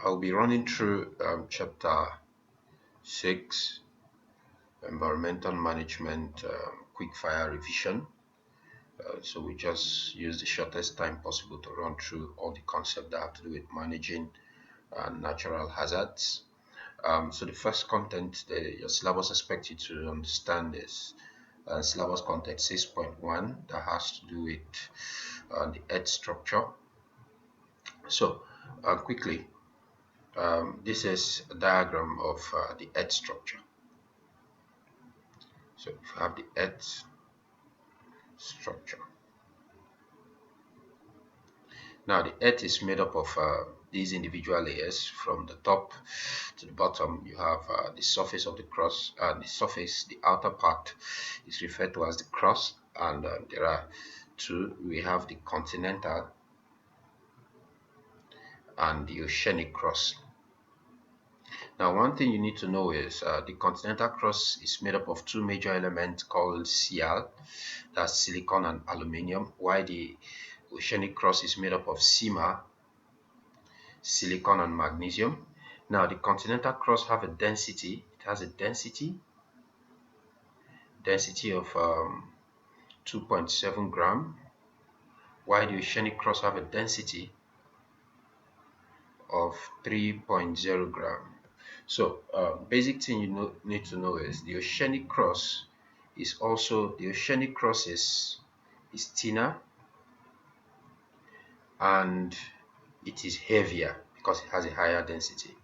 I'll be running through chapter 6, environmental management, quick fire revision. So we just use the shortest time possible to run through all the concepts that have to do with managing natural hazards. So the first content that your syllabus expects you to understand is syllabus content 6.1 that has to do with the earth structure. So quickly, this is a diagram of the earth structure. So if you have the earth structure. Now the earth is made up of these individual layers. From the top to the bottom, you have the surface of the crust. The outer part is referred to as the crust, and there are two. We have the continental and the oceanic crust. Now, one thing you need to know is the continental crust is made up of two major elements called Cl, that's silicon and aluminium, while the oceanic crust is made up of Cma, silicon and magnesium. Now, the continental crust have a density. It has a density of 2.7 gram, while the oceanic crust have a density of 3.0 gram. So basic thing you need to know is the oceanic crust is thinner, and it is heavier because it has a higher density.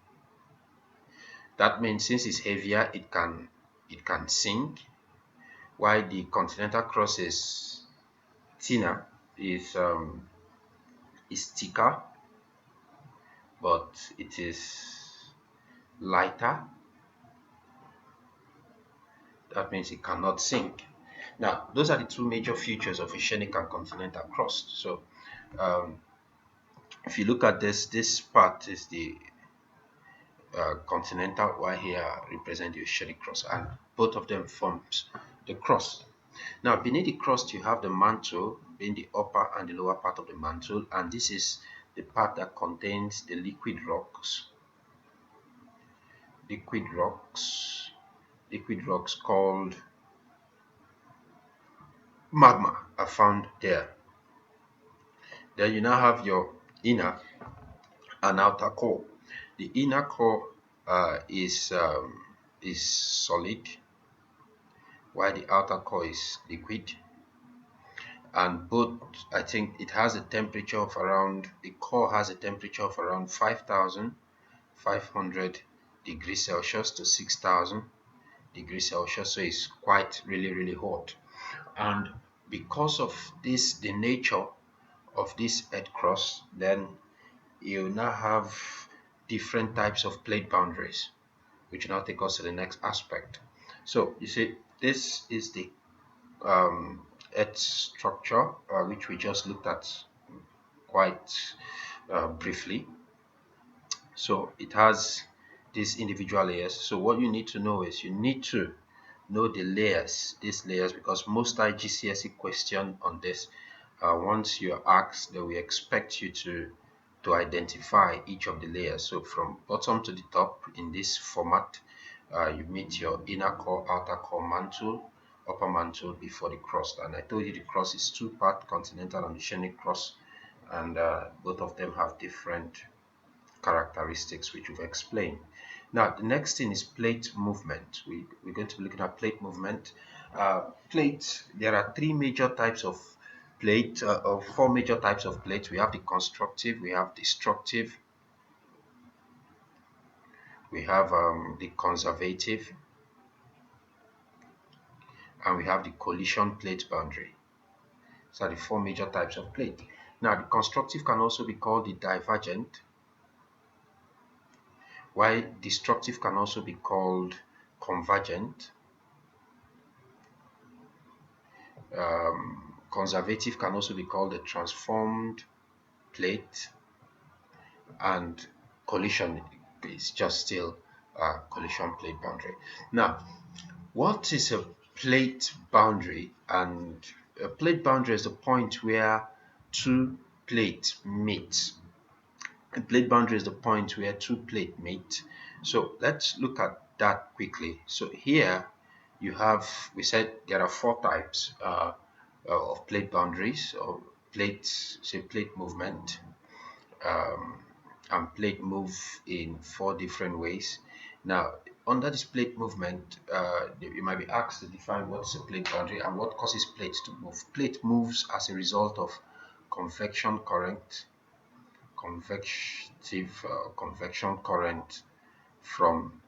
That means since it's heavier, it can sink, while the continental crust is thinner, is thicker, but it is lighter. That means it cannot sink. Now, those are the two major features of oceanic and continental crust. So, if you look at this part is the continental, while here represent the oceanic crust, and both of them forms the crust. Now, beneath the crust, you have the mantle, being the upper and the lower part of the mantle, and this is the part that contains the liquid rocks. Liquid rocks called magma are found there. Then you now have your inner and outer core. The inner core is solid, while the outer core is liquid. And both, I think it has a temperature of around, the core has a temperature of around 5,500 degrees Celsius to 6,000 degrees Celsius. So it's quite really hot. And because of this, the nature of this earth crust, then you now have different types of plate boundaries, which now take us to the next aspect. So you see, this is the earth structure, which we just looked at quite briefly. So it has these individual layers. So what you need to know is you need to know these layers, because most IGCSE question on this, once you're asked, they will expect you to identify each of the layers. So from bottom to the top in this format, you meet your inner core, outer core, mantle, upper mantle before the crust. And I told you the crust is two-part, continental and oceanic crust, and both of them have different characteristics which we've explained. Now the next thing is plate movement. We're going to be looking at plate movement. Plate, there are three major types of plate, or four major types of plate. We have the constructive, we have destructive, we have the conservative, and we have the collision plate boundary. So the four major types of plate. Now the constructive can also be called the divergent, while destructive can also be called convergent. Conservative can also be called the transformed plate, and collision is just still a collision plate boundary. Now, what is a plate boundary? And a plate boundary is the point where two plates meet. A plate boundary is the point where two plates meet. So let's look at that quickly. So here you have, we said there are four types of plate boundaries, or plates, say plate movement, um, and plate move in four different ways. Now, under this plate movement, you might be asked to define what's a plate boundary and what causes plates to move. Plate moves as a result of convection current, convection current from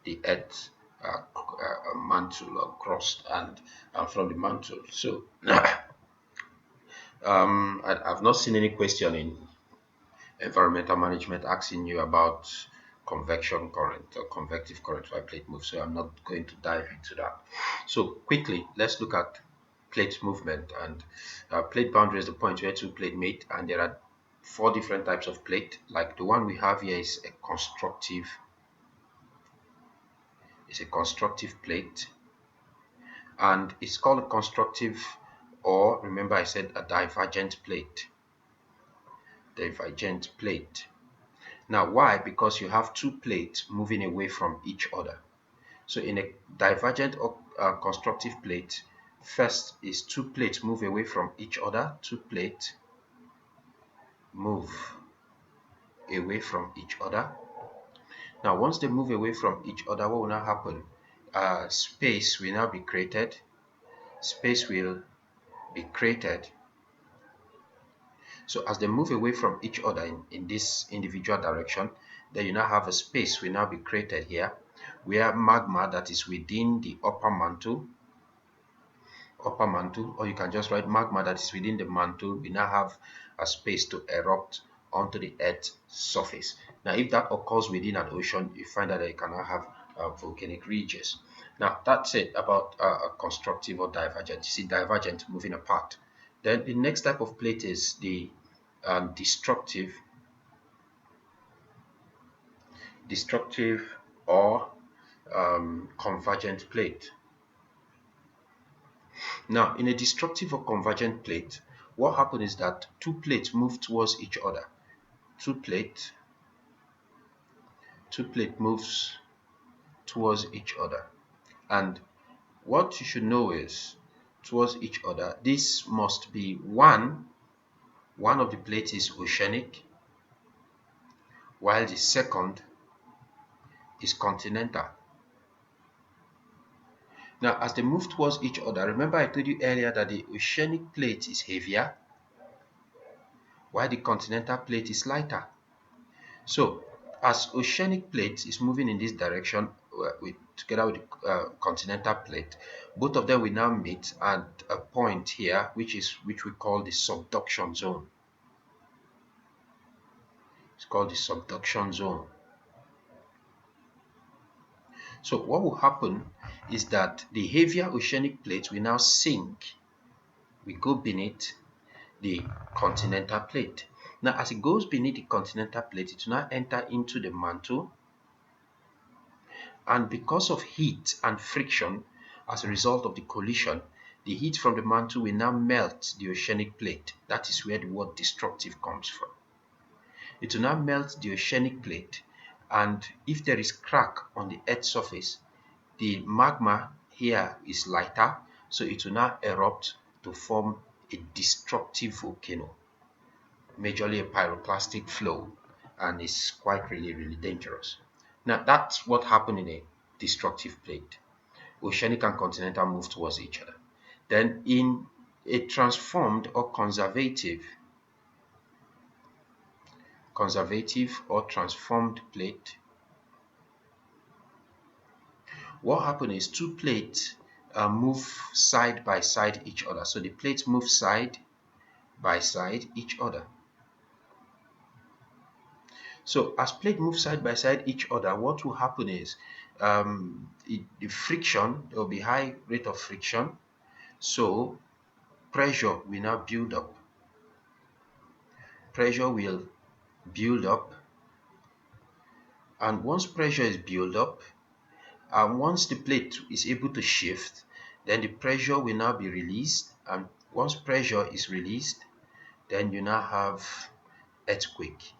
the earth mantle or crust, and from the mantle. So I've not seen any question in environmental management asking you about convection current or convective current by plate move, so I'm not going to dive into that. So quickly, let's look at plate movement. And plate boundary is the point where two plate meet, and there are four different types of plate. Like the one we have here is a constructive plate, and it's called a constructive, or remember I said a divergent plate. Now, why? Because you have two plates moving away from each other. So in a divergent or constructive plate, first is two plates move away from each other. Two plates move away from each other. Now, once they move away from each other, what will now happen? Space will now be created. Space will be created. So as they move away from each other in this individual direction, then you now have a space will now be created here, where magma that is within the upper mantle, or you can just write magma that is within the mantle, we now have a space to erupt onto the earth's surface. Now, if that occurs within an ocean, you find that you cannot have volcanic ridges. Now, that's it about a constructive or divergent. You see divergent moving apart. Then the next type of plate is the destructive or convergent plate. Now, in a destructive or convergent plate, what happens is that two plates move towards each other. Two plate moves towards each other, and what you should know is towards each other, this must be one of the plates is oceanic, while the second is continental. Now, as they move towards each other, remember I told you earlier that the oceanic plate is heavier, while the continental plate is lighter. So, as oceanic plate is moving in this direction together with the continental plate, both of them will now meet at a point here, which we call the subduction zone. It's called the subduction zone. So what will happen is that the heavier oceanic plate will now sink. We go beneath the continental plate. Now, as it goes beneath the continental plate, it will now enter into the mantle. And because of heat and friction, as a result of the collision, the heat from the mantle will now melt the oceanic plate. That is where the word destructive comes from. It will now melt the oceanic plate, and if there is crack on the Earth's surface, the magma here is lighter, so it will now erupt to form a destructive volcano, majorly a pyroclastic flow, and it's quite really dangerous. Now, that's what happened in a destructive plate. Oceanic and continental move towards each other. Then in a transformed or conservative or transformed plate, what happens is two plates move side by side each other. So the plates move side by side each other. So as plates move side by side each other, what will happen is the friction, there will be high rate of friction. So pressure will now build up. Pressure will build up, and once pressure is built up, and once the plate is able to shift, then the pressure will now be released, and once pressure is released, then you now have earthquake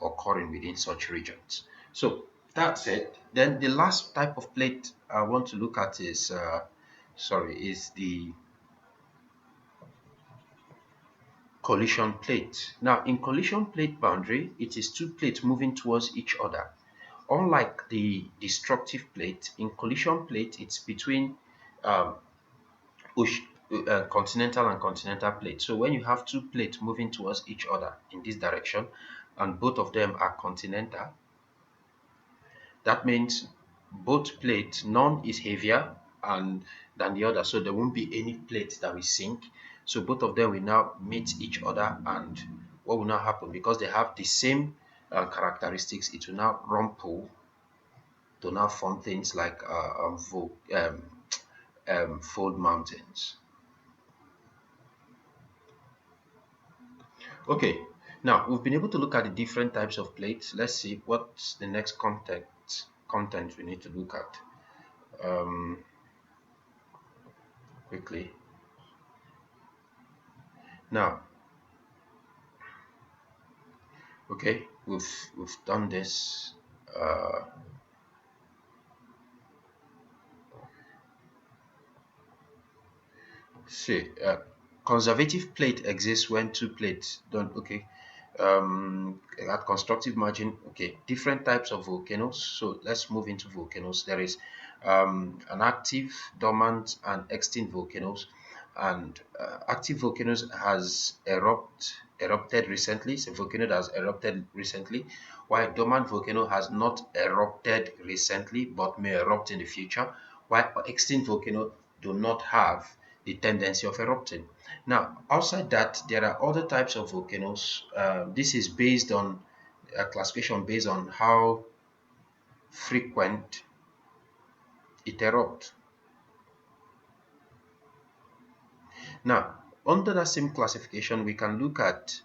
occurring within such regions. So that's it. Then the last type of plate I want to look at is is the collision plate. Now, in collision plate boundary, it is two plates moving towards each other. Unlike the destructive plate, in collision plate, it's between um, continental and continental plate. So when you have two plates moving towards each other in this direction, and both of them are continental, that means both plates, none is heavier and than the other, so there won't be any plate that will sink. So both of them will now meet each other, and what will now happen, because they have the same characteristics, it will now rumple to now form things like fold mountains. Okay, now we've been able to look at the different types of plates. Let's see what's the next content we need to look at quickly. Now, okay, we've done this. See, conservative plate exists when two plates don't. Okay, at constructive margin. Okay, different types of volcanoes. So let's move into volcanoes. There is an active, dormant, and extinct volcanoes. And active volcanoes has erupted recently. It's a volcano that has erupted recently, while dormant volcano has not erupted recently but may erupt in the future, while extinct volcano do not have the tendency of erupting. Now, outside that, there are other types of volcanoes. This is based on a classification based on how frequent it erupts. Now, under that same classification, we can look at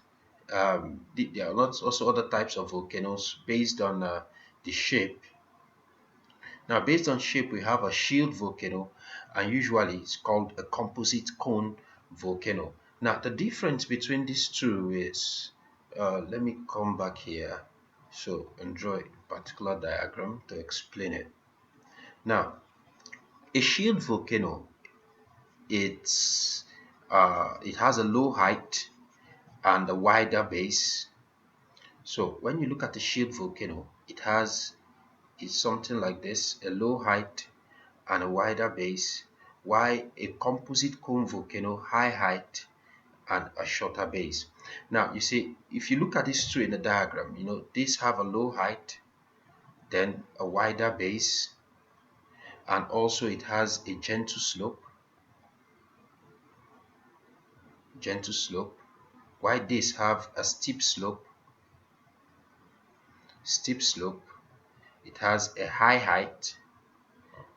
there are also other types of volcanoes based on the shape. Now, based on shape, we have a shield volcano, and usually it's called a composite cone volcano. Now, the difference between these two is, let me come back here, so and draw a particular diagram to explain it. Now, a shield volcano, it has a low height and a wider base. So when you look at a shield volcano, it's something like this: a low height and a wider base, while a composite cone volcano, high height and a shorter base. Now you see, if you look at these two in the diagram, these have a low height, then a wider base, and also it has a gentle slope, while these have a steep slope. It has a high height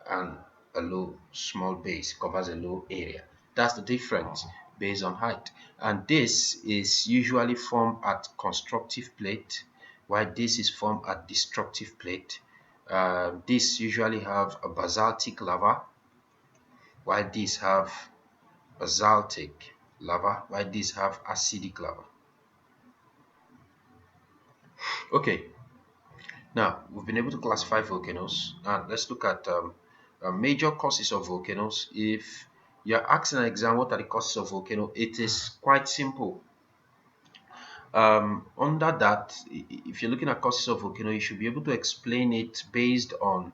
and a low small base, covers a low area. That's the difference based on height. And this is usually formed at constructive plate, while this is formed at destructive plate. These usually have a basaltic lava, while these have basaltic lava, while these have acidic lava. Okay, now we've been able to classify volcanoes, and let's look at major causes of volcanoes. If you're asking an exam, what are the causes of volcano? It is quite simple. Under that, if you're looking at causes of volcano, you should be able to explain it based on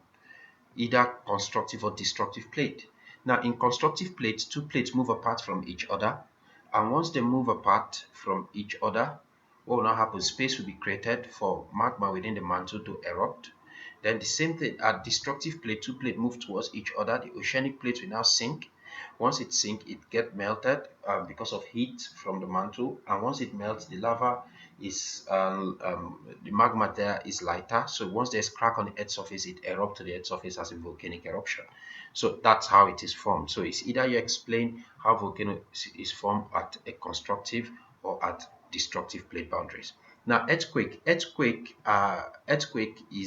either constructive or destructive plate. Now, in constructive plates, two plates move apart from each other, and once they move apart from each other, what will now happen? Space will be created for magma within the mantle to erupt. Then the same thing at destructive plate, two plates move towards each other. The oceanic plate will now sink. Once it sinks, it gets melted because of heat from the mantle, and once it melts, the lava is the magma there is lighter. So once there's crack on the earth surface, it erupts to the earth surface as a volcanic eruption. So that's how it is formed. So it's either you explain how volcano is formed at a constructive or at destructive plate boundaries. Now, earthquake is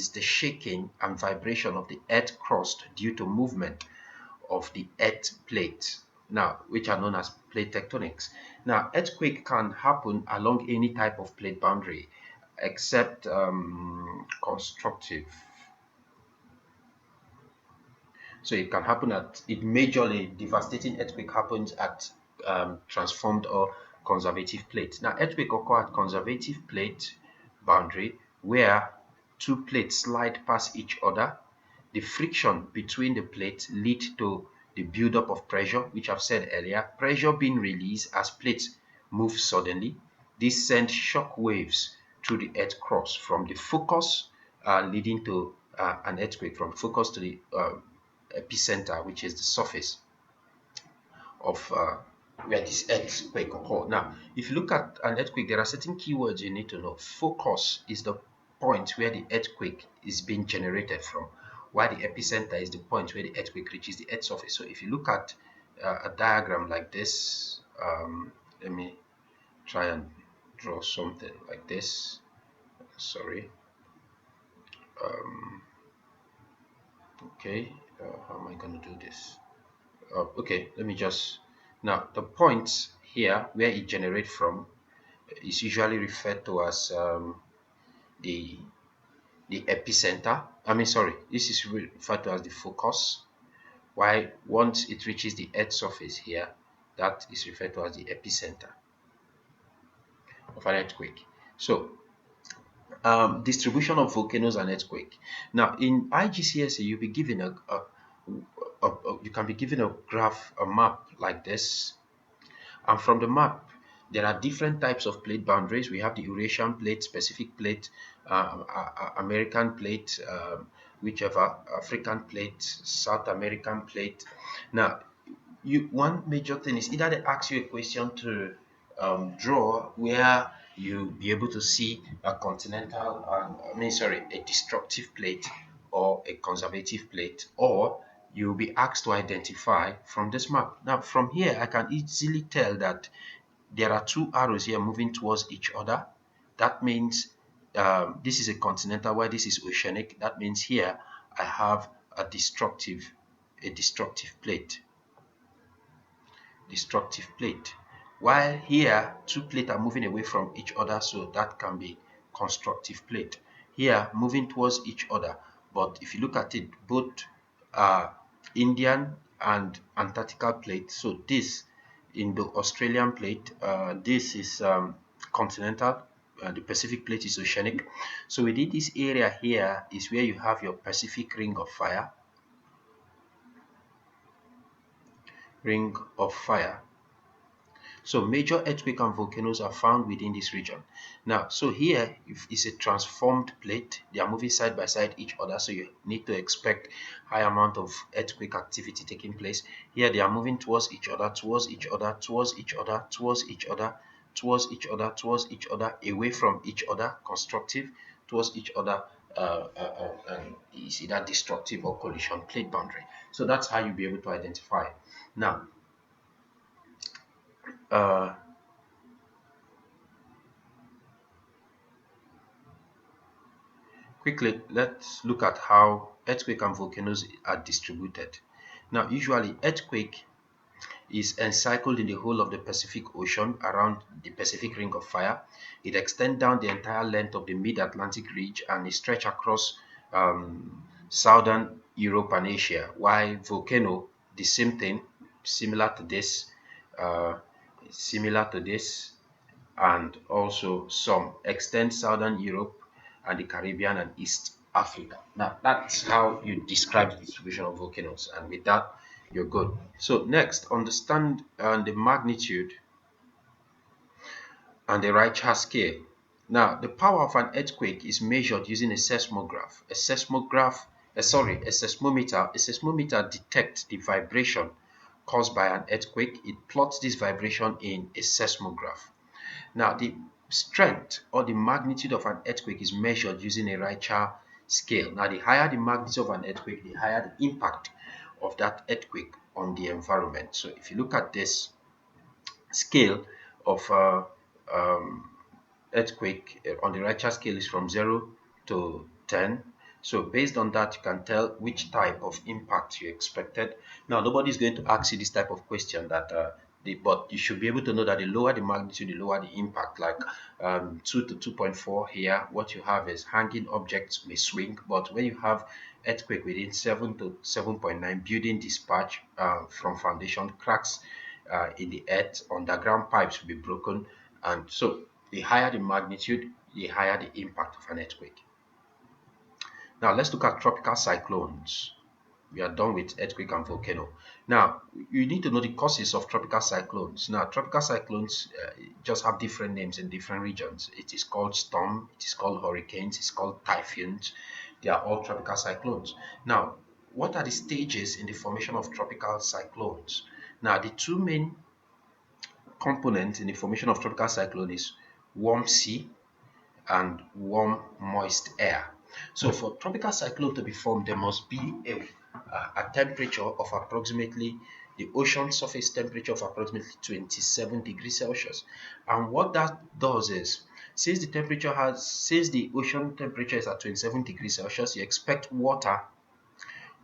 the shaking and vibration of the earth crust due to movement of the earth plate, now which are known as plate tectonics. Now, earthquake can happen along any type of plate boundary. except constructive. So it can happen at it majorly devastating earthquake happens at transformed or conservative plate. Now earthquake occur at conservative plate boundary where two plates slide past each other. The friction between the plates lead to the buildup of pressure, which I've said earlier. Pressure being released as plates move suddenly. This sends shock waves through the earth crust from the focus, leading to an earthquake, from focus to the epicenter, which is the surface of where this earthquake occurred. Now, if you look at an earthquake, there are certain keywords you need to know. Focus is the point where the earthquake is being generated from, while the epicenter is the point where the earthquake reaches the earth surface. So if you look at a diagram like this, let me try and draw something like this. Sorry. Okay, how am I going to do this? Okay, let me just now the points here where it generates from is usually referred to as the epicenter. This is referred to as the focus, while once it reaches the earth surface here, that is referred to as the epicenter of an earthquake. So distribution of volcanoes and earthquake. Now in IGCSE you'll be given you can be given a graph, a map like this, and from the map there are different types of plate boundaries. We have the Eurasian plate, Pacific plate, American plate, whichever, African plate, South American plate. Now one major thing is either they ask you a question to draw where you be able to see a continental, a destructive plate or a conservative plate, or you'll be asked to identify from this map. Now from here I can easily tell that there are two arrows here moving towards each other. That means this is a continental while this is oceanic. That means here I have a destructive plate, while here two plates are moving away from each other, so that can be constructive plate. Here moving towards each other, but if you look at it, both Indian and Antarctica plate. So this in the Australian plate, this is continental, the Pacific plate is oceanic. So within this area here is where you have your Pacific ring of fire, So major earthquake and volcanoes are found within this region. Now, so here is a transformed plate. They are moving side by side each other, so you need to expect high amount of earthquake activity taking place. Here they are moving towards each other, towards each other, towards each other, towards each other, towards each other, towards each other, away from each other, constructive, towards each other, and is either destructive or collision plate boundary. So that's how you'll be able to identify. Now, quickly, let's look at how earthquake and volcanoes are distributed. Now, usually earthquake is encircled in the whole of the Pacific Ocean around the Pacific Ring of Fire. It extends down the entire length of the Mid-Atlantic Ridge and is stretched across southern Europe and Asia, while volcano, the same thing, similar to this, and also some extend southern Europe and the Caribbean and East Africa. Now that's how you describe the distribution of volcanoes, and with that you're good. So next, understand the magnitude and the Richter scale. Now the power of an earthquake is measured using a seismograph. A seismometer detects the vibration caused by an earthquake. It plots this vibration in a seismograph. Now, the strength or the magnitude of an earthquake is measured using a Richter scale. Now, the higher the magnitude of an earthquake, the higher the impact of that earthquake on the environment. So, if you look at this scale of earthquake on the Richter scale is from 0 to 10. So based on that, you can tell which type of impact you expected. Now, nobody is going to ask you this type of question that but you should be able to know that the lower the magnitude, the lower the impact. Like 2 to 2.4 here, what you have is hanging objects may swing, but when you have earthquake within 7 to 7.9, building dispatch from foundation, cracks in the earth, underground pipes will be broken, and so the higher the magnitude, the higher the impact of an earthquake. Now let's look at tropical cyclones. We are done with earthquake and volcano. Now, you need to know the causes of tropical cyclones. Now, tropical cyclones just have different names in different regions. It is called storm, it is called hurricanes, it's called typhoons. They are all tropical cyclones. Now, what are the stages in the formation of tropical cyclones? Now, the two main components in the formation of tropical cyclone is warm sea and warm, moist air. So for tropical cyclone to be formed, there must be a temperature of approximately the ocean surface temperature of approximately 27 degrees Celsius. And what that does is, since the ocean temperature is at 27 degrees Celsius, you expect warm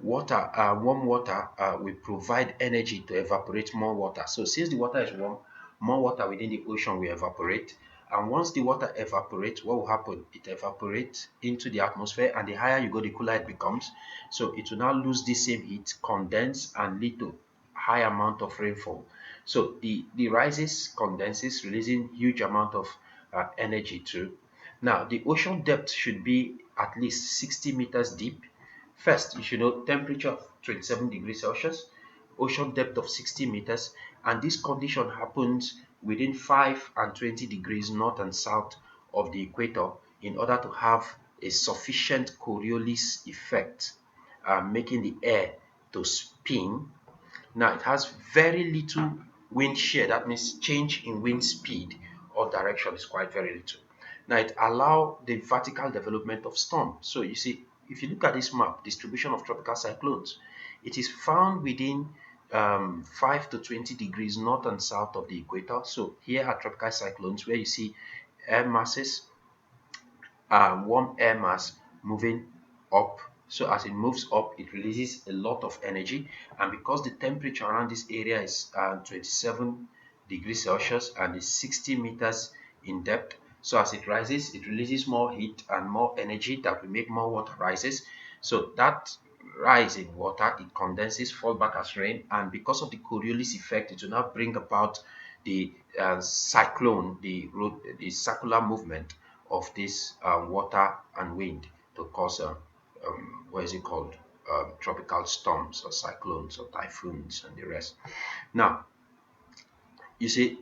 water will provide energy to evaporate more water. So since the water is warm, more water within the ocean will evaporate. And once the water evaporates, what will happen? It evaporates into the atmosphere, and the higher you go, the cooler it becomes. So it will now lose the same heat, condense, and lead to high amount of rainfall. So the rises, condenses, releasing huge amount of energy too. Now, the ocean depth should be at least 60 meters deep. First, you should know temperature of 27 degrees Celsius, ocean depth of 60 meters, and this condition happens within 5 and 20 degrees north and south of the equator in order to have a sufficient Coriolis effect, making the air to spin. Now, it has very little wind shear, that means change in wind speed or direction is quite very little. Now, it allows the vertical development of storm. So you see, if you look at this map, distribution of tropical cyclones, it is found within 5 to 20 degrees north and south of the equator. So here are tropical cyclones where you see air masses, warm air mass moving up. So as it moves up, it releases a lot of energy, and because the temperature around this area is 27 degrees Celsius and is 60 meters in depth, so as it rises, it releases more heat and more energy that will make more water rises. So that rise in water, it condenses, fall back as rain, and because of the Coriolis effect, it will now bring about the cyclone, the circular movement of this water and wind to cause what is it called, tropical storms or cyclones or typhoons and the rest. Now, you see,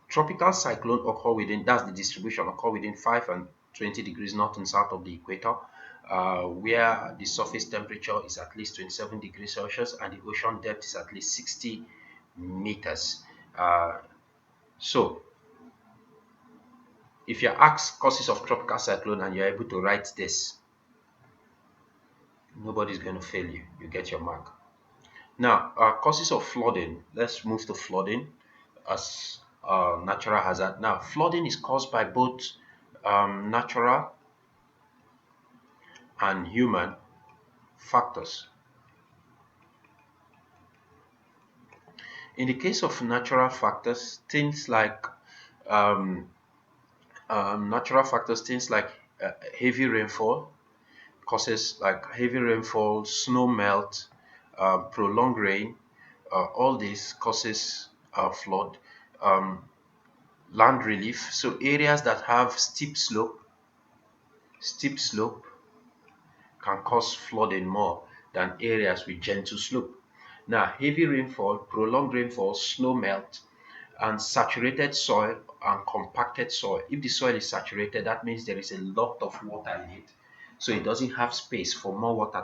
tropical cyclone occur within, that's the distribution, occur within 5 and 20 degrees north and south of the equator, where the surface temperature is at least 27 degrees Celsius and the ocean depth is at least 60 meters. So if you're asked causes of tropical cyclone and you're able to write this, nobody's going to fail you. You get your mark. Now, causes of flooding. Let's move to flooding as natural hazard. Now, flooding is caused by both natural and human factors. In the case of natural factors, things like heavy rainfall causes like heavy rainfall, snow melt, prolonged rain. All this causes flood. Land relief, so areas that have steep slope can cause flooding more than areas with gentle slope. Now, heavy rainfall, prolonged rainfall, snow melt, and saturated soil and compacted soil. If the soil is saturated, that means there is a lot of water in it. So it doesn't have space for more water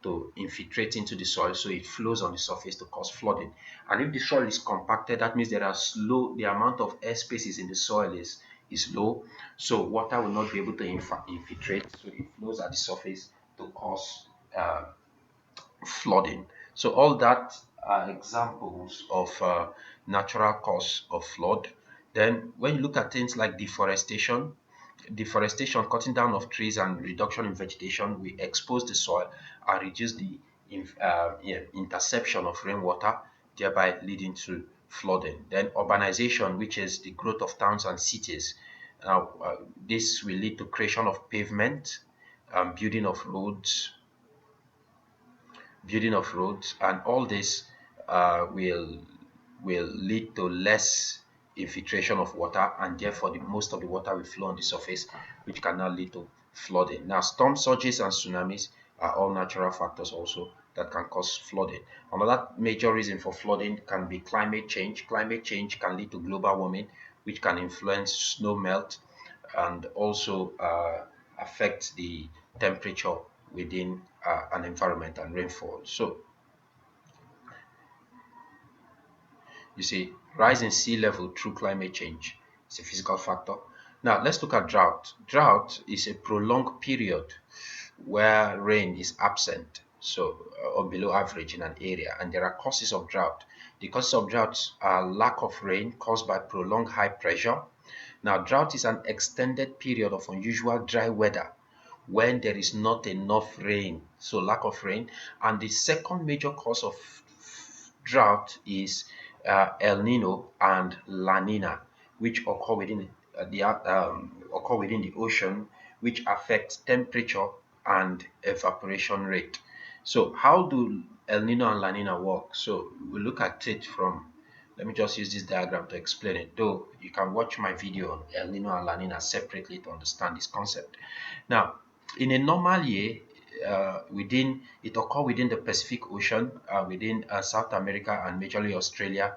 to infiltrate into the soil, so it flows on the surface to cause flooding. And if the soil is compacted, that means the amount of air spaces in the soil is low, so water will not be able to infiltrate, so it flows at the surface to cause flooding. So all that are examples of natural cause of flood. Then when you look at things like deforestation, cutting down of trees and reduction in vegetation, we expose the soil and reduce the interception of rainwater, thereby leading to flooding. Then urbanization, which is the growth of towns and cities. Now, this will lead to creation of pavement, building of roads, and all this will lead to less infiltration of water, and therefore most of the water will flow on the surface, which can now lead to flooding. Now, storm surges and tsunamis are all natural factors also that can cause flooding. Another major reason for flooding can be climate change. Climate change can lead to global warming, which can influence snow melt and also affect the temperature within an environment and rainfall. So you see, rise in sea level through climate change is a physical factor. Now, let's look at drought. Drought is a prolonged period where rain is absent, or below average in an area, and there are causes of drought. The causes of drought are lack of rain caused by prolonged high pressure. Now, drought is an extended period of unusual dry weather when there is not enough rain, so lack of rain. And the second major cause of drought is El Nino and La Nina, which occur within the ocean, which affects temperature and evaporation rate. So, how do El Nino and La Nina work? So, we look at it from. Let me just use this diagram to explain it. Though you can watch my video on El Nino and La Nina separately to understand this concept. Now, in a normal year, within it occur within the Pacific Ocean, within South America and majorly Australia.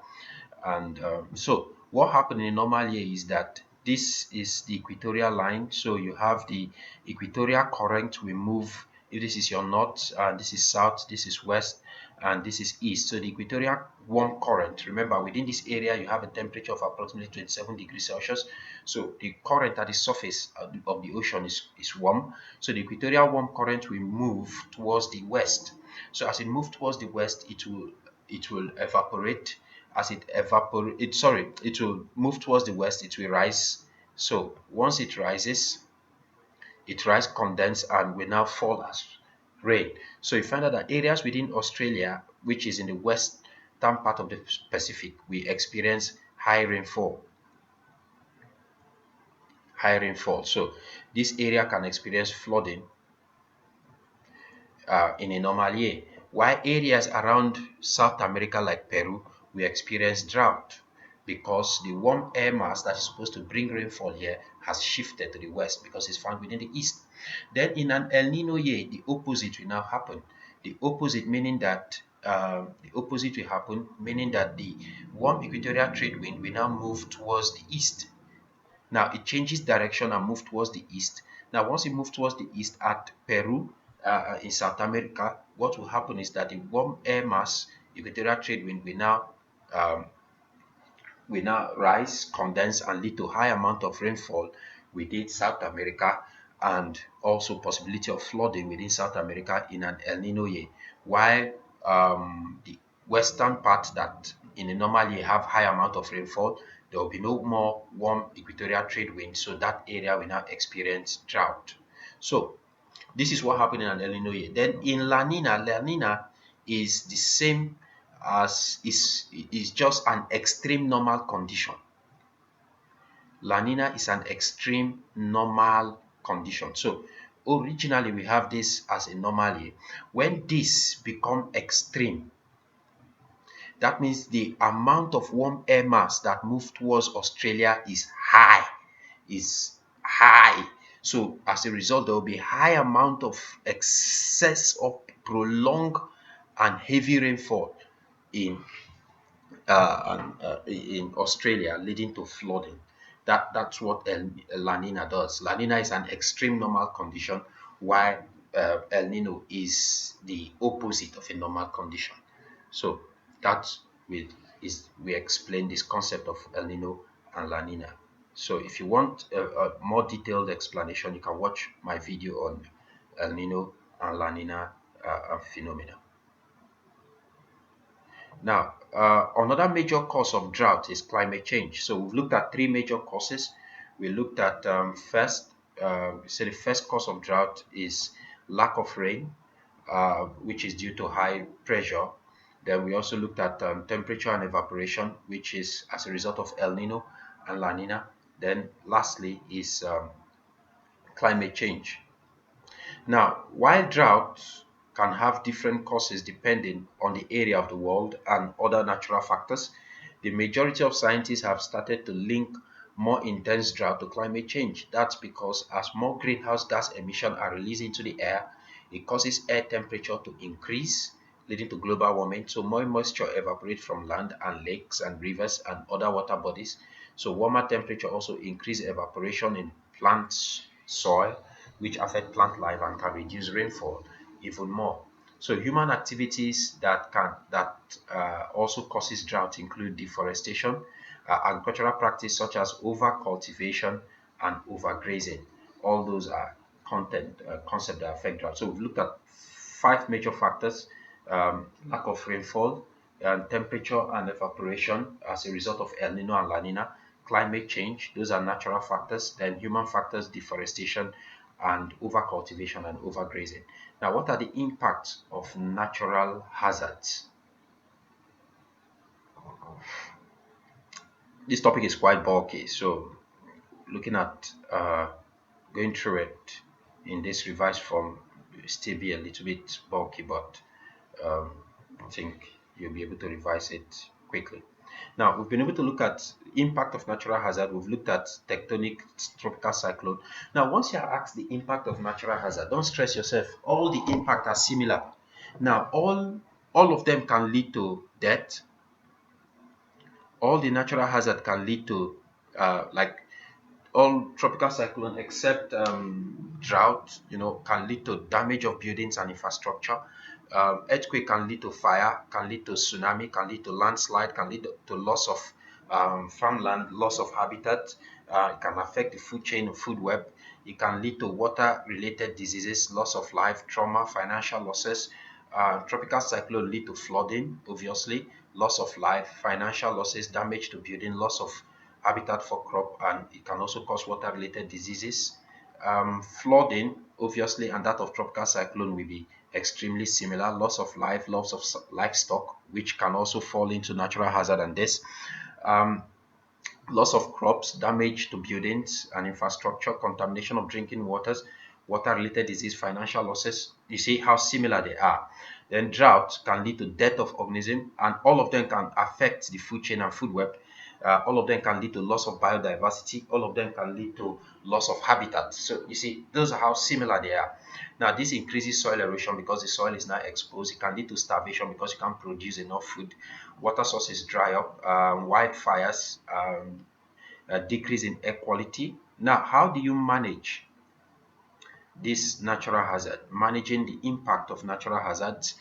And so what happened in a normal year is that this is the equatorial line. So you have the equatorial current will move. If this is your north, this is south, this is west, and this is east. So the equatorial warm current, remember within this area you have a temperature of approximately 27 degrees Celsius. So the current at the surface of the ocean is warm. So the equatorial warm current will move towards the west. So as it moves towards the west, it will evaporate. As it will move towards the west, it will rise. So once it rises, condense, and will now fall as rain. So you find out that areas within Australia, which is in the western part of the Pacific, we experience high rainfall. So this area can experience flooding in a normal year, while areas around South America like Peru will experience drought because the warm air mass that is supposed to bring rainfall here has shifted to the west because it's found within the east. Then in an El Nino year, the opposite will now happen. The opposite will happen, meaning that the warm equatorial trade wind will now move towards the east. Now it changes direction and move towards the east. Now once it moves towards the east at Peru, in South America, what will happen is that the warm air mass, equatorial trade wind, um, will now rise, condense, and lead to high amount of rainfall within South America, and also possibility of flooding within South America in an El Nino year. While the western part that in a normal year have high amount of rainfall, there will be no more warm equatorial trade wind, so that area will now experience drought. So this is what happened in an El Nino year. Then in La Nina is the same as is just an extreme normal condition. La Nina is an extreme normal condition. So originally we have this as a normal year. When this become extreme, that means the amount of warm air mass that move towards Australia is high. So as a result, there will be high amount of excess of prolonged and heavy rainfall in in Australia, leading to flooding. That's what La Nina does. La Nina is an extreme normal condition, while El Nino is the opposite of a normal condition. So that's we explain this concept of El Nino and La Nina. So if you want a more detailed explanation, you can watch my video on El Nino and La Nina phenomena. Now, another major cause of drought is climate change. So we've looked at three major causes. We looked at the first cause of drought is lack of rain, which is due to high pressure. Then we also looked at temperature and evaporation, which is as a result of El Nino and La Nina. Then lastly is climate change. Now, while droughts can have different causes depending on the area of the world and other natural factors, the majority of scientists have started to link more intense drought to climate change. That's because as more greenhouse gas emissions are released into the air, it causes air temperature to increase, leading to global warming. So more moisture evaporates from land and lakes and rivers and other water bodies. So warmer temperature also increase evaporation in plants, soil, which affect plant life and can reduce rainfall even more. So human activities that also causes drought include deforestation, agricultural practice such as over-cultivation and overgrazing. All those are concepts that affect drought. So we've looked at five major factors: lack of rainfall, temperature and evaporation as a result of El Nino and La Nina, climate change, those are natural factors, then human factors, deforestation, and overcultivation and overgrazing. Now, what are the impacts of natural hazards? This topic is quite bulky, so looking at going through it in this revised form will still be a little bit bulky, but um, I think you'll be able to revise it quickly. Now, we've been able to look at impact of natural hazard. We've looked at tectonic tropical cyclone. Now, once you are asked the impact of natural hazard, don't stress yourself. All the impact are similar. Now, all of them can lead to death. All the natural hazard can lead to like all tropical cyclone except drought, can lead to damage of buildings and infrastructure. Earthquake can lead to fire, can lead to tsunami, can lead to landslide, can lead to loss of farmland, loss of habitat. It can affect the food chain, food web. It can lead to water-related diseases, loss of life, trauma, financial losses. Tropical cyclone lead to flooding, obviously, loss of life, financial losses, damage to building, loss of habitat for crop, and it can also cause water-related diseases. Flooding, obviously, and that of tropical cyclone will be extremely similar. Loss of life, loss of livestock, which can also fall into natural hazard and this. Um, Loss of crops, damage to buildings and infrastructure, contamination of drinking waters, water-related disease, financial losses. You see how similar they are. Then drought can lead to death of organism, and all of them can affect the food chain and food web. All of them can lead to loss of biodiversity. All of them can lead to loss of habitat. So you see, those are how similar they are. Now, this increases soil erosion because the soil is now exposed. It can lead to starvation because you can't produce enough food. Water sources dry up, wildfires, a decrease in air quality. Now, how do you manage this natural hazard? Managing the impact of natural hazards.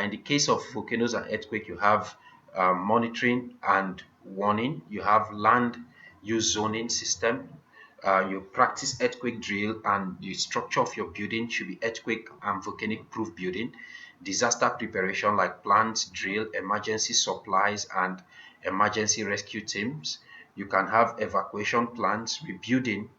In the case of volcanoes and earthquake, you have monitoring and warning. You have land use zoning system. You practice earthquake drill, and the structure of your building should be earthquake and volcanic proof building. Disaster preparation like plans, drill, emergency supplies, and emergency rescue teams. You can have evacuation plans, rebuilding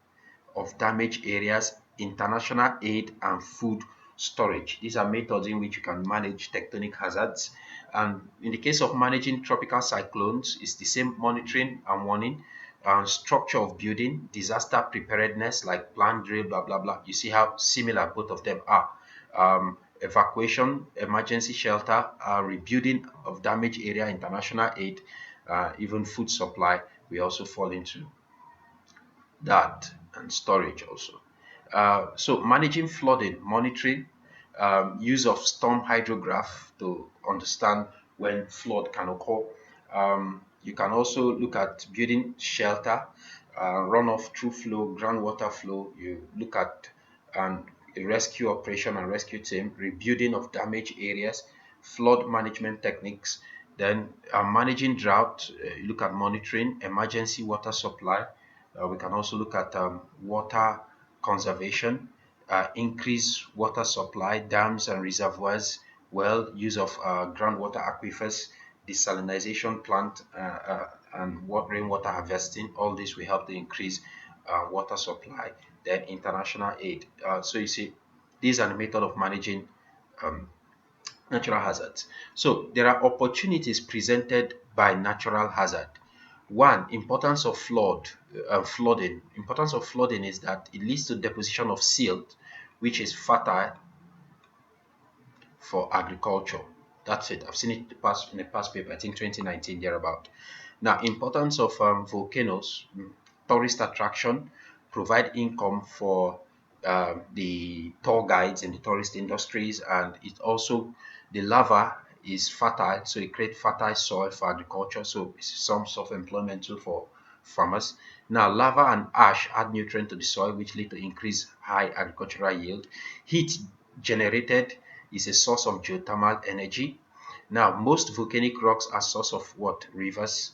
of damaged areas, international aid, and food storage. These are methods in which you can manage tectonic hazards. And in the case of managing tropical cyclones, it's the same monitoring and warning, structure of building, disaster preparedness like plan, drill, blah, blah, blah. You see how similar both of them are. Evacuation, emergency shelter, rebuilding of damaged area, international aid, even food supply, we also fall into that, and storage also. So managing flooding, monitoring, use of storm hydrograph to understand when flood can occur. You can also look at building shelter, runoff through flow, groundwater flow. You look at a rescue operation and rescue team, rebuilding of damaged areas, flood management techniques. Then managing drought, you look at monitoring, emergency water supply. We can also look at water conservation, increase water supply, dams and reservoirs, well, use of groundwater aquifers, desalination plant, and rainwater harvesting. All this will help to increase water supply. Then international aid. So you see, these are the method of managing um, natural hazards. So there are opportunities presented by natural hazard. One, importance of flooding. Importance of flooding is that it leads to deposition of silt, which is fertile for agriculture. That's it. I've seen it in the past paper, I think 2019 thereabout. Now, importance of volcanoes, tourist attraction, provide income for the tour guides and the tourist industries, and it also, the lava is fertile, so it creates fertile soil for agriculture, so it's some sort of employment too for farmers. Now, lava and ash add nutrient to the soil, which lead to increased high agricultural yield. Heat generated is a source of geothermal energy. Now, most volcanic rocks are source of what? Rivers,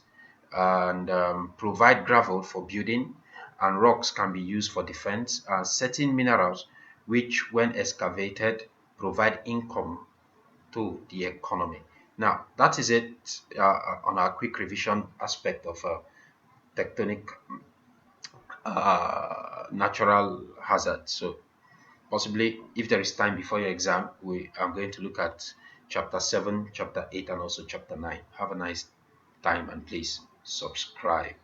and provide gravel for building, and rocks can be used for defense. Certain minerals, which when excavated, provide income to the economy. Now, that is it on our quick revision aspect of tectonic natural hazards. So possibly, if there is time before your exam, we are going to look at chapter 7, chapter 8, and also chapter 9. Have a nice time, and please subscribe.